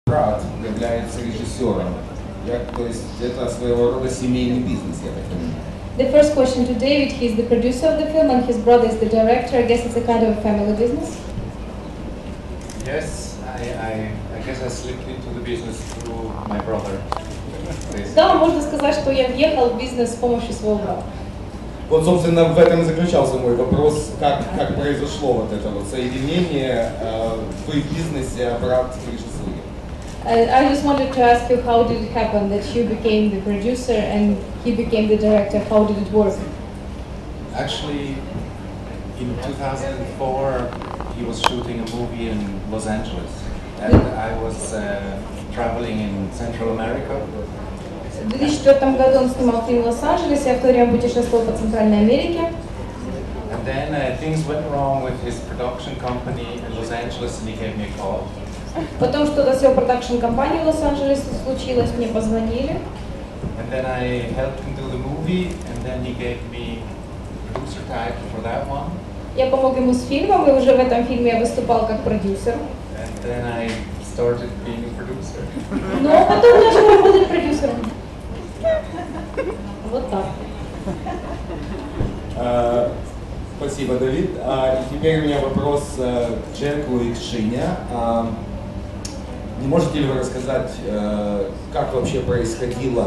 брат является режиссером. То есть это своего рода семейный бизнес, я так понимаю. The first question to David, he's the producer of the film and his brother is the director. I guess it's a kind of a family business. Yes, I guess I slipped into the business through my brother. Да, можно сказать, что я въехал в бизнес с помощью своего брата. Вот, собственно, в этом и заключался мой вопрос, как произошло вот это вот соединение, вы в бизнесе, а брат в режиссуре. I just wanted to ask you, how did it happen that you became the producer and he became the director? How did it work? Actually, in 2004, he was shooting a movie in Los Angeles, and I was traveling in Central America. В 2004 году он снимал фильм в Лос-Анджелесе, я в то время путешествовал по Центральной Америке. And then things went wrong with his production company in Los Angeles, and he gave me a call. Потом что-то с его продакшн-компанией в Лос-Анджелесе случилось, мне позвонили. And then I helped him do the movie, and then he gave me producer tag for that one. Я помог ему с фильмом, и уже в этом фильме я выступал как продюсер. And then I started being a producer. Но потом начал работать продюсером. Вот так. Спасибо, Давид. И теперь у меня вопрос к Джеку и к Шине. Не можете ли вы рассказать, как вообще происходил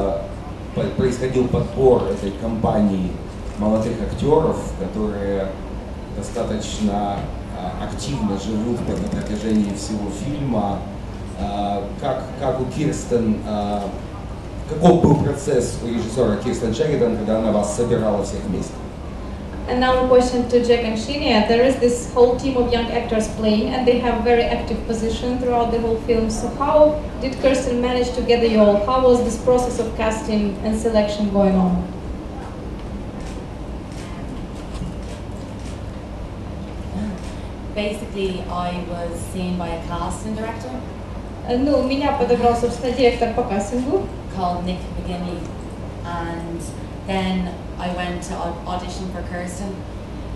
подбор этой компании молодых актеров, которые достаточно активно живут на протяжении всего фильма? Как у Кирстен, каков был процесс у режиссера Кирстен Шеридан, когда она вас собирала всех вместе? And now a question to Jack and Shinya. There is this whole team of young actors playing, and they have very active position throughout the whole film. So how did Kirsten manage to gather you all? How was this process of casting and selection going on? Basically, I was seen by a casting director. Ну, меня подобрал, собственно, директор по кастингу. Called Nick McGinley, and then I went to audition for Kirsten.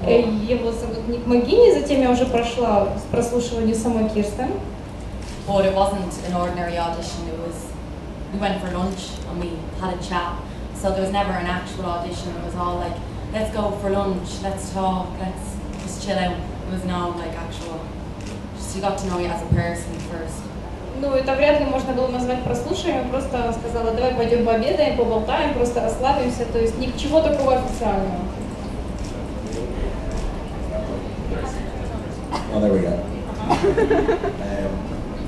Его зовут Ник Магини, затем я уже прошла прослушивание самой Кирстен. But it wasn't an ordinary audition, we went for lunch and we had a chat. So there was never an actual audition, it was all like, let's go for lunch, let's talk, let's just chill out. There was no like actual, just you got to know you as a person first. Ну, это вряд ли можно было назвать прослушиванием, просто сказала, давай пойдем пообедаем, поболтаем, просто расслабимся, то есть ничего такого официального. Oh, there we go.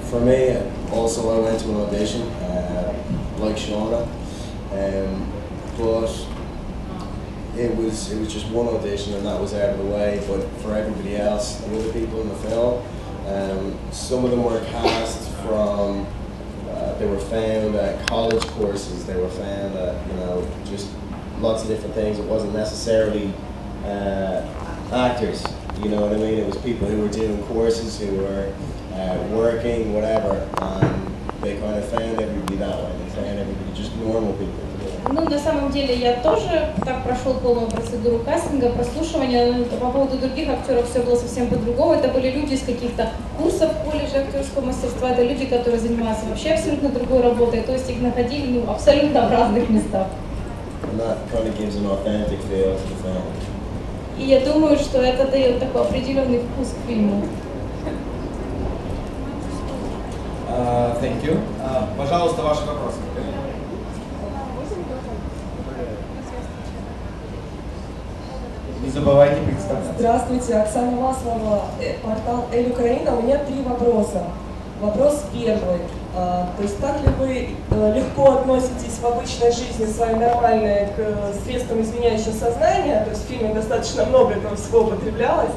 For me, also I went to an audition, like Shauna, but it was just one audition and that was out of the way. But for everybody else, the other people in the film, some of them were cast from, they were found at college courses, they were found at, just lots of different things. It wasn't necessarily actors, you know what I mean? It was people who were doing courses, who were working, whatever, and they kind of found everybody that way. They found everybody, just normal people. Ну, на самом деле, я тоже так прошел полную процедуру кастинга, прослушивания, но по поводу других актеров все было совсем по-другому. Это были люди из каких-то курсов в колледже актерского мастерства, это люди, которые занимаются вообще абсолютно другой работой, то есть их находили абсолютно в разных местах. And that kind of gives an authentic feel to the film. И я думаю, что это дает такой определенный вкус к фильму. Thank you. Пожалуйста, ваши вопросы. Не забывайте представляться. Здравствуйте, Оксана Маслова, портал Эль Украина. У меня 3 вопроса. Вопрос первый. То есть как ли вы легко относитесь в обычной жизни своей нормальной к средствам изменяющего сознания? То есть в фильме достаточно много этого всего употреблялось.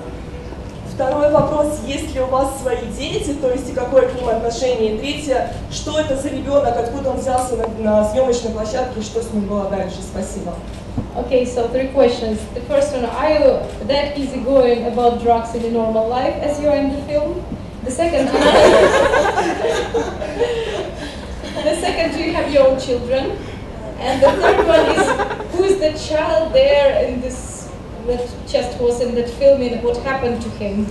Второй вопрос, есть ли у вас свои дети, то есть и какое к ним отношение? И третье, что это за ребенок, откуда он взялся на съемочной площадке, что с ним было дальше? Спасибо. Okay, so 3 questions. The first one, are you that easygoing about drugs in your normal life as you are in the film? The second, do you have your own children? And the third one is, who is the child there in this, that just was in that film, and what happened to him?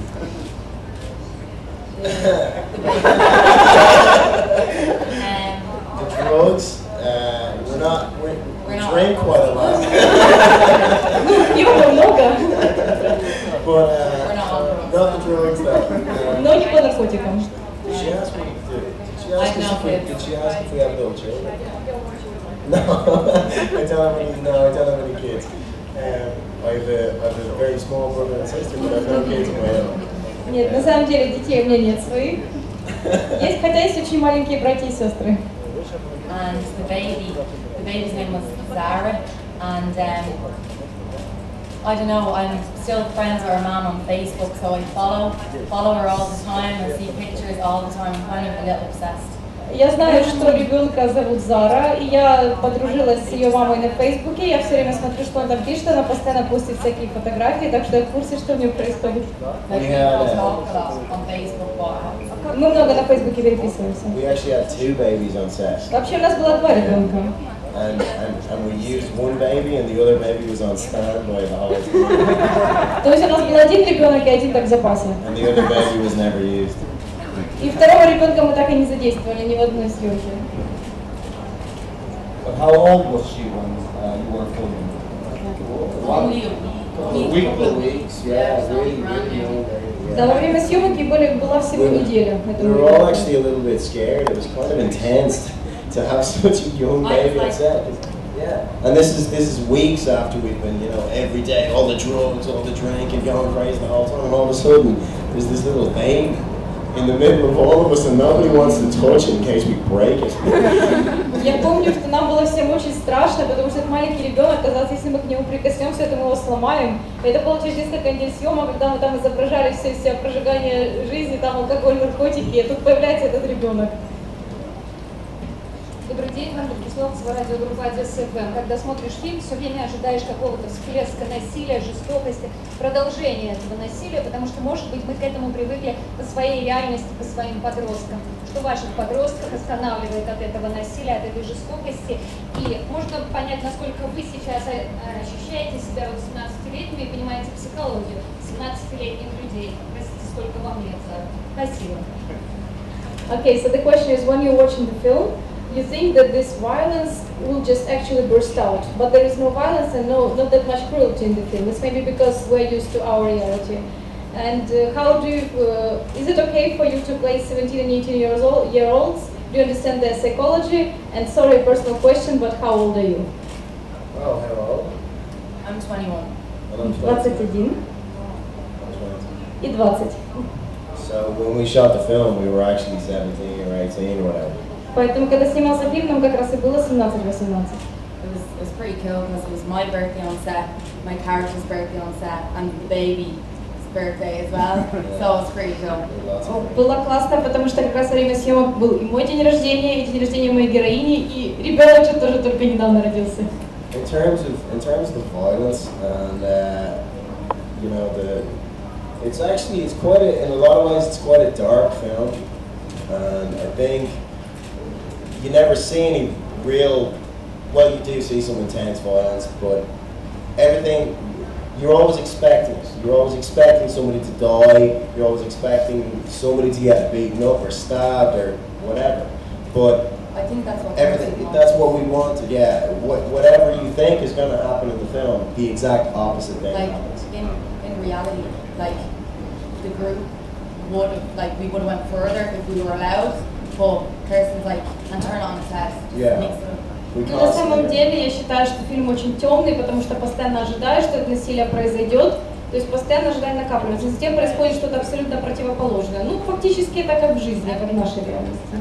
she ask us if we, did she ask if we have no children? No, I don't have any kids. I have a very small brother and sister, but I have no kids of my own. Нет, на самом деле детей у меня нет своих. Есть, хотя есть очень маленькие братья и сестры. And the baby's name was Zara, and I don't know, I'm still friends with her mom on Facebook, so I follow her all the time, I see pictures all the time, I'm kind of a little obsessed. Я знаю, что ребенка зовут Зара, и я подружилась с ее мамой на Фейсбуке, я все время смотрю, что она там пишет, она постоянно постит всякие фотографии, так что я в курсе, что у нее происходит. Like, we don't talk a lot on Facebook, but Мы много на Фейсбуке переписываемся. We actually had 2 babies on set. Вообще у нас было 2 ребенка. And we used one baby and the other baby was on standby the whole time. То есть у нас был 1 ребенок и 1 так в запасе. And the other baby was never used. И второго ребенка мы так и не задействовали ни в одной съемке. But how old was she when you were filming? only a week. Couple of weeks, yeah, really young baby. Да, во время съемок ей была всего неделя. We were all actually a little bit scared. It was kind of intense to have such a young baby on set. Yeah. And this is weeks after we've been, every day, all the drugs, all the drinking, going crazy the whole time, and all of a sudden there's this little baby in the middle of all of us, and nobody wants to touch it in case we break it. Я помню, что нам было всем очень страшно, потому что этот маленький ребенок, казалось, если мы к нему прикоснемся, то мы его сломаем. Это было через несколько недель съемок, когда мы там изображали все прожигание жизни, там алкоголь, наркотики, и тут появляется этот ребенок. Добрый день, Анна Кисловцева, радиогруппа Одесса ФМ. Когда смотришь фильм, все время ожидаешь какого-то всплеска насилия, жестокости, продолжения этого насилия, потому что, может быть, мы к этому привыкли по своей реальности, по своим подросткам. Что ваших подростков останавливает от этого насилия, от этой жестокости? И можно понять, насколько вы сейчас ощущаете себя 18-летними и понимаете психологию 17-летних людей. Простите, сколько вам лет, Зара? Спасибо. Okay, so the question is, when you're watching the film, you think that this violence will just actually burst out, but there is no violence and not that much cruelty in the film. It's maybe because we're used to our reality. And how do you, is it okay for you to play 17 and 18-year-olds? Do you understand their psychology? And sorry, personal question, but how old are you? Oh, how old? I'm 21. And I'm 20. 21 I'm 20. и 20. So when we shot the film, we were actually 17 or 18 or whatever. Поэтому, когда снимался фильм, нам как раз и было 17-18. It was pretty cool because it was my birthday on set, my character's birthday on set, and the baby's birthday as well. So it's pretty cool. Было классно, потому что как раз во время съемок был и мой день рождения, и день рождения моей героини, и ребеночек тоже только недавно родился. In terms of the violence and it's quite in a lot of ways it's quite a dark film, and I think you never see any real. Well, you do see some intense violence, but everything you're always expecting it. You're always expecting somebody to die. You're always expecting somebody to get beaten up or stabbed or whatever. But I think that's what that's what we want to get. Whatever you think is going to happen in the film, the exact opposite thing happens. In reality, like the group would have, we would have went further if we were allowed, but person's and turn on the test. Yeah. На самом деле я считаю, что фильм очень темный, потому что постоянно ожидаешь, что это насилие произойдет, то есть постоянно ожидание накапливается, затем происходит что-то абсолютно противоположное. Ну, фактически это как в жизни, как в нашей реальности.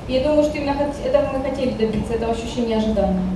И я думаю, что именно этого мы хотели добиться, этого ощущения ожидания.